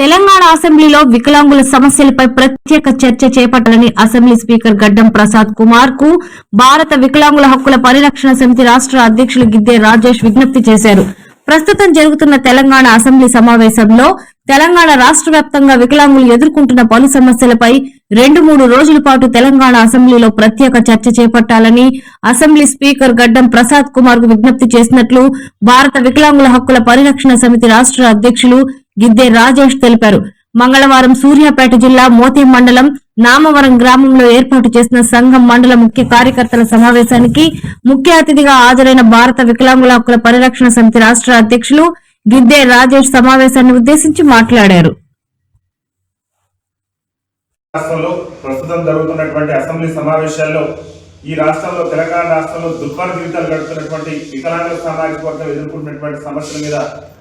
తెలంగాణ అసెంబ్లీలో వికలాంగుల సమస్యలపై ప్రత్యేక చర్చ చేపట్టాలని అసెంబ్లీ స్పీకర్ గడ్డం ప్రసాద్ కుమార్ కు భారత వికలాంగుల హక్కుల పరిరక్షణ సమితి రాష్ట్ర అధ్యక్షులు గిద్దే రాజేష్ విజ్ఞప్తి చేశారు. ప్రస్తుతం జరుగుతున్న తెలంగాణ అసెంబ్లీ సమావేశంలో తెలంగాణ రాష్ట్ర వ్యాప్తంగా వికలాంగులు ఎదుర్కొంటున్న పలు సమస్యలపై 2-3 రోజుల పాటు తెలంగాణ అసెంబ్లీలో ప్రత్యేక చర్చ చేపట్టాలని అసెంబ్లీ స్పీకర్ గడ్డం ప్రసాద్ కుమార్ కు విజ్ఞప్తి చేసినట్లు భారత వికలాంగుల హక్కుల పరిరక్షణ సమితి రాష్ట్ర అధ్యక్షులు గిద్దే రాజేష్ తెలిపారు. మంగళవారం సూర్యాపేట జిల్లా మోతి మండలం నామవరం గ్రామంలో ఏర్పాటు చేసిన సంఘం మండల ముఖ్య కార్యకర్తల సమావేశానికి ముఖ్య అతిథిగా హాజరైన భారత వికలాంగుల హక్కుల పరిరక్షణ సమితి రాష్ట్ర అధ్యక్షులు గిద్దే రాజేష్ సమావేశాన్ని ఉద్దేశించి మాట్లాడారు. ప్రస్తుతం జరుగుతున్నటువంటి అసెంబ్లీ సమావేశాల్లో ఈ రాష్ట్రంలో తెలంగాణ రాష్ట్రంలో దుర్భర జీవితాలు గడుపుతున్నటువంటి వికలాంగుల సామాజిక వర్గం ఎదుర్కొంటున్నటువంటి సమస్యల మీద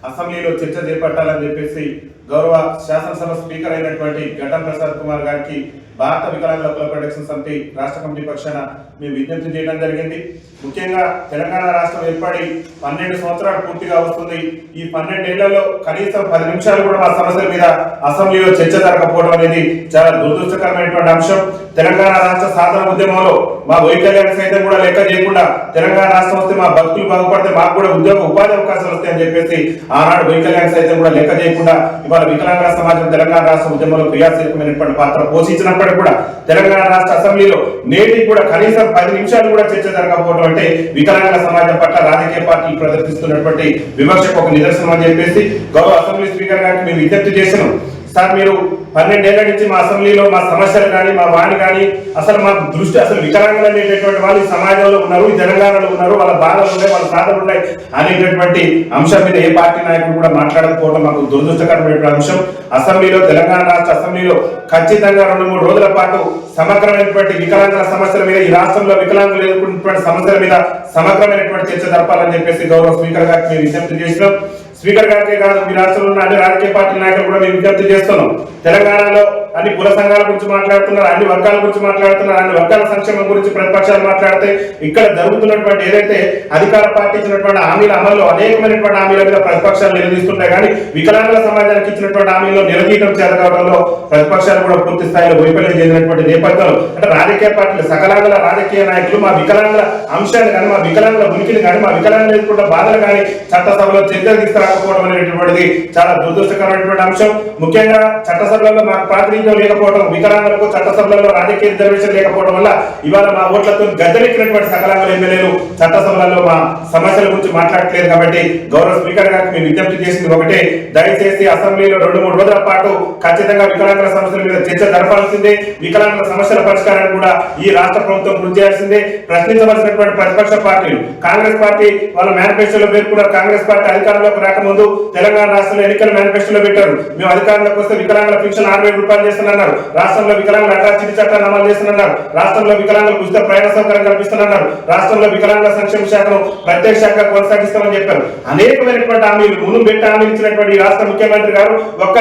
అసెంబ్లీలో చర్చ చేపట్టాలని చెప్పేసి గౌరవ శాసనసభ స్పీకర్ అయినటువంటి గడ్డం ప్రసాద్ కుమార్ గారికి భారత వికలాంగుల హక్కుల పరిరక్షణ సమితి రాష్ట్ర కమిటీ పక్షాన మేము విజ్ఞప్తి చేయడం జరిగింది. ముఖ్యంగా తెలంగాణ రాష్ట్రం ఏర్పడి 12 సంవత్సరాలు పూర్తిగా వస్తుంది. ఈ 12 ఏళ్లలో కనీసం 10 నిమిషాలు కూడా మా సమస్యల మీద అసెంబ్లీలో చర్చ జరగకపోవడం అనేది చాలా దురదృష్టకరమైనటువంటి అంశం. తెలంగాణ రాష్ట్ర సాధన ఉద్యమంలో మా వైకల్యాన్ని సైతం కూడా లెక్క చేయకుండా తెలంగాణ రాష్ట్రం వస్తే మా భక్తులు బాగుపడితే మాకు కూడా ఉపాధి అవకాశాలు వస్తాయని చెప్పేసి ఆనాడు వైకల్యాన్ని సైతం కూడా లెక్క చేయకుండా ఇవాళ వికలాంగుల సమాజం తెలంగాణ రాష్ట్ర ఉద్యమంలో క్రియాశీలకమైనటువంటి పాత్ర పోషించినప్పటికీ కూడా తెలంగాణ రాష్ట్ర అసెంబ్లీలో నేటికి కూడా కనీసం 10 నిమిషాలు కూడా చర్చ జరగకపోవడం అంటే వికలాంగుల సమాజం పట్ల రాజకీయ పార్టీలు ప్రదర్శిస్తున్నటువంటి విమర్శకు ఒక నిదర్శనం అని చెప్పేసి గౌరవ అసెంబ్లీ స్పీకర్ గారికి మేము విజ్ఞప్తి చేస్తున్నాం. సార్, మీరు 12 ఏళ్ల నుంచి మా అసెంబ్లీలో మా సమస్యలు కానీ మా వాణి కానీ అసలు మా దృష్టి అసలు వికలాంగులు అనేటటువంటి వాళ్ళు ఈ సమాజంలో ఉన్నారు, ఈ తెలంగాణలో ఉన్నారు, వాళ్ళ బాధలు ఉన్నాయి, వాళ్ళ సాధనలు ఉన్నాయి అనేటటువంటి అంశం మీద ఏ పార్టీ నాయకులు కూడా మాట్లాడకపోవడం మాకు దురదృష్టకరమైనటువంటి అంశం. అసెంబ్లీలో తెలంగాణ రాష్ట్ర అసెంబ్లీలో ఖచ్చితంగా 2-3 రోజుల పాటు సమగ్రమైనటువంటి వికలాంగుల సమస్యల మీద ఈ రాష్ట్రంలో వికలాంగులు ఎదుర్కొంటున్నటువంటి సమస్యల మీద సమగ్రమైనటువంటి చర్చ జరపాలని చెప్పేసి గౌరవ స్పీకర్ గారికి మేము విజ్ఞప్తి చేసినాం. స్పీకర్ గారికే కాదు, మీ రాష్ట్రంలో ఉన్న అన్ని రాజకీయ పార్టీ నాయకులు కూడా మేము విజ్ఞప్తి చేస్తున్నాం. తెలంగాణలో అన్ని కుల సంఘాల గురించి మాట్లాడుతున్నారు, అన్ని వర్గాల గురించి మాట్లాడుతున్నారు, అన్ని వర్గాల సంక్షేమం గురించి ప్రతిపక్షాలు మాట్లాడితే ఇక్కడ జరుగుతున్నటువంటి ఏదైతే అధికార పార్టీ ఇచ్చినటువంటి హామీల అమల్లో అనేకమైనటువంటి హామీల మీద ప్రతిపక్షాలు నిలదీస్తుంటాయి. కానీ వికలాంగుల సమాజానికి ఇచ్చినటువంటి హామీల్లో నిలదీయడం చేతకావడంలో ప్రతిపక్షాలు కూడా పూర్తి స్థాయిలో వైఫల్యం చెందినటువంటి నేపథ్యంలో అంటే రాజకీయ పార్టీలు సకలాంగుల రాజకీయ నాయకులు మా వికలాంగుల అంశాన్ని కానీ మా వికలాంగుల ఉనికిని కానీ మా వికలాంగులు ఎదుర్కొన్న బాధలు కానీ చట్టసభలో చర్చలు తీసుకురాకపోవడం అనేటువంటిది చాలా దురదృష్టకరమైనటువంటి అంశం. ముఖ్యంగా చట్టసభలలో మాకు ప్రాతినిధ్యం లేకపోవడం, వికలాంగులకు చట్టసభలలో రాజకీయ రిజర్వేషన్ లేకపోవడం వల్ల ఇవాళ మా ఓట్లతో గద్దెనెక్కినటువంటి సకలాంగుల ఎమ్మెల్యేలు చట్టసభలలో మా సమస్యల గురించి మాట్లాడట్లేదు. కాబట్టి గౌరవ స్పీకర్ గారికి మేము విజ్ఞప్తి చేసింది ఒకటే, దయచేసి అసెంబ్లీలో 2-3 రోజుల పాటు ఖచ్చితంగా వికలాంగుల సమస్యల మీద చర్చ జరపాల్సిందే. వికలాంగుల సమస్యల పరిష్కారాన్ని కూడా ఈ రాష్ట్ర ప్రభుత్వం కృషి చేయాల్సిందే. ప్రశ్నించవలసినటువంటి ప్రతిపక్ష పార్టీలు కాంగ్రెస్ పార్టీ వాళ్ళ మేనిఫెస్టోలో పేర్కొన్నారు. కాంగ్రెస్ పార్టీ అధికారంలోకి రాకముందు తెలంగాణ రాష్ట్రంలో ఎన్నికల మేనిఫెస్టోలో పెట్టారు, మేము అధికారంలోకి వస్తే వికలాంగుల పెన్షన్ 60,000 రూపాయలు చేస్తున్నారు, రాష్ట్రంలో వికలాంగుల అట్రాసిటీ చట్టాన్ని అమలు చేస్తున్నారు, రాష్ట్రంలో వికలాంగులకు ఉచిత ప్రయాణ సౌకర్యం కల్పిస్తున్నారు, రాష్ట్రంలో వికలాంగుల సంక్షేమ శాఖను ప్రత్యేక శాఖగా కొనసాగిస్తామని చెప్పారు. అనేకమైనటువంటి హామీలు ముందు పెట్టి హామీలు ఇచ్చినటువంటి రాష్ట్ర ముఖ్యమంత్రి గారు ఒక్క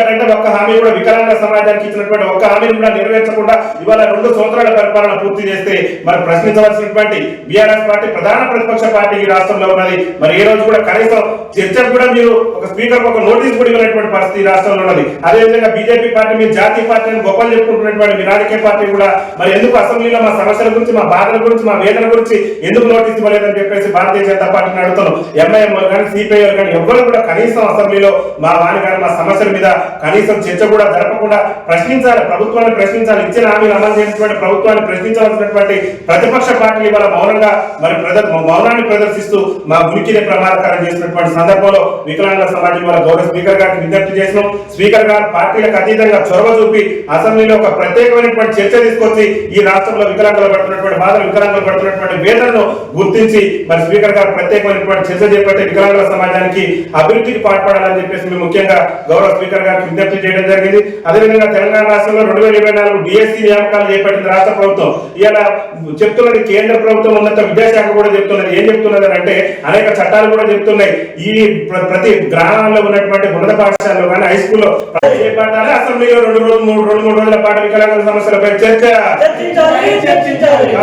హామీ కూడా వికలాంగుల సమాజానికి ఇచ్చినటువంటి ఒక్క హామీని కూడా నెరవేర్చకుండా ఇవాళ 2 సంవత్సరాల పరిపాలన పూర్తి చేస్తే మరి ప్రశ్నించవలసినటువంటి బీఆర్ఎస్ పార్టీ ప్రధాన ప్రతిపక్ష పార్టీ ఈ రాష్ట్రంలో ఉన్నది. మరి ఏ రోజు కూడా కనీసం చర్చకు కూడా మీరు ఒక స్పీకర్ ఒక నోటీస్ కూడా ఇవ్వనటువంటి పరిస్థితి రాష్ట్రంలో ఉన్నది. అదేవిధంగా బీజేపీ పార్టీ మీరు జాతీయ పార్టీని గొప్పలు చెప్పుకుంటున్నటువంటి మీ రాజకీయ పార్టీ కూడా మరి ఎందుకు అసెంబ్లీలో మా సమస్యల గురించి మా బాధల గురించి మా వేదన గురించి ఎందుకు నోటీస్ ఇవ్వలేదని చెప్పేసి భారతీయ జనతా పార్టీని అడుగుతున్నాం. ఎంఐఎం కానీ సిపిఐ కానీ ఎవ్వరు కూడా కనీసం అసెంబ్లీలో మా వాణి కానీ మా సమస్యల మీద కనీసం చర్చ కూడా జరపకుండా ప్రశ్నించాలి, ప్రభుత్వాన్ని ప్రశ్నించాలి, ఇచ్చిన హామీలు అమలు చేసినటువంటి ప్రభుత్వాన్ని ప్రశ్నించవలసినటువంటి ప్రతిపక్ష పార్టీలు ఇవాళ మౌనంగా మరి మౌనాన్ని ప్రదర్శిస్తూ మా ఉనికిని ప్రమాదకరం చేసినటువంటి సందర్భంలో వికలాంగుల సమాజం వల్ల గౌరవ స్పీకర్ గారికి విజ్ఞప్తి చేసినాం. స్పీకర్ గారు పార్టీలకు అతీతంగా చొరవ చూపి అసెంబ్లీలో ఒక ప్రత్యేకమైనటువంటి చర్చ తీసుకొచ్చి ఈ రాష్ట్రంలో వికలాంగులు పడుతున్నటువంటి బాధలు, వికలాంగులు పడుతున్నటువంటి వేదనను గుర్తించి మరి స్పీకర్ గారు ప్రత్యేకమైనటువంటి చర్చ చేపట్టి వికలాంగుల సమాజానికి అభివృద్ధికి పాటుపడాలని చెప్పేసి మేము ముఖ్యంగా గౌరవ స్పీకర్ గారికి విజ్ఞప్తి చేయడం జరిగింది. అదేవిధంగా తెలంగాణ రాష్ట్రంలో 2024 డిఎస్సీ నియామకాలు చేపట్టింది రాష్ట్ర ప్రభుత్వం. ఇలా చెప్తున్నది కేంద్ర ప్రభుత్వం ఉన్నత విద్యాశాఖ కూడా చెప్తున్నది. ఏం చెప్తున్నది అంటే అనేక చట్టాలు కూడా చెప్తున్నాయి. ఈ ప్రతి గ్రామాల్లో ఉన్నటువంటి ఉన్నత పాఠశాలలో కానీ హై స్కూల్లో చేపట్టాలి. అసెంబ్లీలో 2-3 రోజుల పాటు వికలాంగుల సమస్యలపై చర్చ